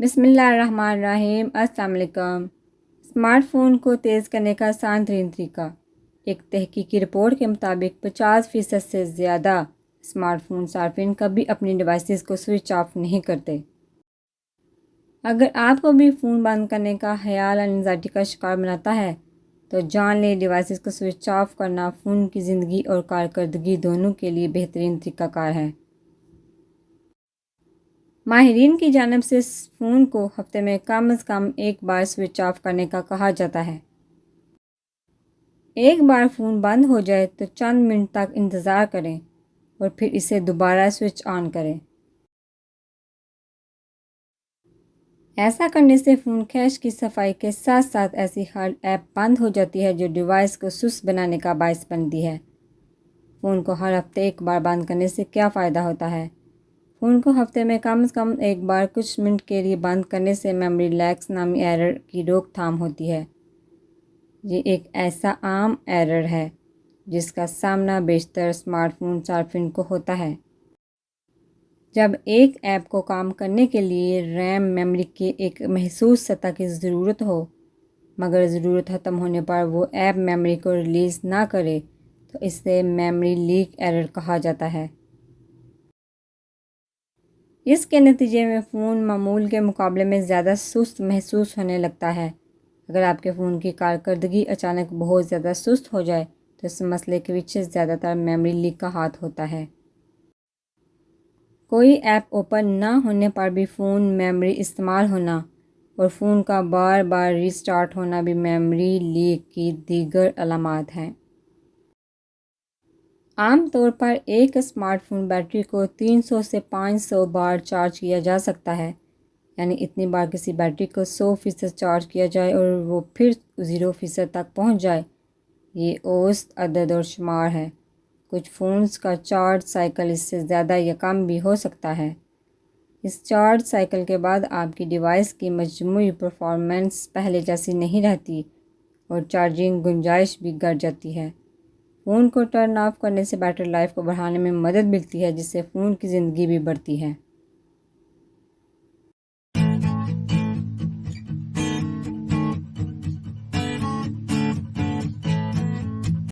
بسم اللہ الرحمن الرحیم۔ السلام علیکم۔ اسمارٹ فون کو تیز کرنے کا آسان ترین طریقہ۔ ایک تحقیقی رپورٹ کے مطابق 50% سے زیادہ اسمارٹ فون صارفین کبھی اپنی ڈیوائسز کو سوئچ آف نہیں کرتے۔ اگر آپ کو بھی فون بند کرنے کا خیال انزائٹی کا شکار بناتا ہے تو جان لیں ڈیوائسز کو سوئچ آف کرنا فون کی زندگی اور کارکردگی دونوں کے لیے بہترین طریقہ کار ہے۔ ماہرین کی جانب سے فون کو ہفتے میں کم از کم ایک بار سوئچ آف کرنے کا کہا جاتا ہے۔ ایک بار فون بند ہو جائے تو چند منٹ تک انتظار کریں اور پھر اسے دوبارہ سوئچ آن کریں۔ ایسا کرنے سے فون کیش کی صفائی کے ساتھ ساتھ ایسی ہر ایپ بند ہو جاتی ہے جو ڈیوائس کو سست بنانے کا باعث بنتی ہے۔ فون کو ہر ہفتے ایک بار بند کرنے سے کیا فائدہ ہوتا ہے؟ فون کو ہفتے میں کم از کم ایک بار کچھ منٹ کے لیے بند کرنے سے میموری لیکس نامی ایرر کی روک تھام ہوتی ہے۔ یہ ایک ایسا عام ایرر ہے جس کا سامنا بیشتر اسمارٹ فون صارفین کو ہوتا ہے۔ جب ایک ایپ کو کام کرنے کے لیے ریم میموری کے ایک محسوس سطح کی ضرورت ہو مگر ضرورت ختم ہونے پر وہ ایپ میموری کو ریلیز نہ کرے تو اسے میموری لیک ایرر کہا جاتا ہے۔ اس کے نتیجے میں فون معمول کے مقابلے میں زیادہ سست محسوس ہونے لگتا ہے۔ اگر آپ کے فون کی کارکردگی اچانک بہت زیادہ سست ہو جائے تو اس مسئلے کے پیچھے زیادہ تر میموری لیک کا ہاتھ ہوتا ہے۔ کوئی ایپ اوپن نہ ہونے پر بھی فون میموری استعمال ہونا اور فون کا بار بار ری سٹارٹ ہونا بھی میموری لیک کی دیگر علامات ہیں۔ عام طور پر ایک اسمارٹ فون بیٹری کو 300 سے 500 بار چارج کیا جا سکتا ہے، یعنی اتنی بار کسی بیٹری کو 100% چارج کیا جائے اور وہ پھر 0% تک پہنچ جائے۔ یہ اوسط عدد اور شمار ہے۔ کچھ فونز کا چارج سائیکل اس سے زیادہ یا کم بھی ہو سکتا ہے۔ اس چارج سائیکل کے بعد آپ کی ڈیوائس کی مجموعی پرفارمنس پہلے جیسی نہیں رہتی اور چارجنگ گنجائش بھی گھٹ جاتی ہے۔ فون کو ٹرن آف کرنے سے بیٹری لائف کو بڑھانے میں مدد ملتی ہے جس سے فون کی زندگی بھی بڑھتی ہے۔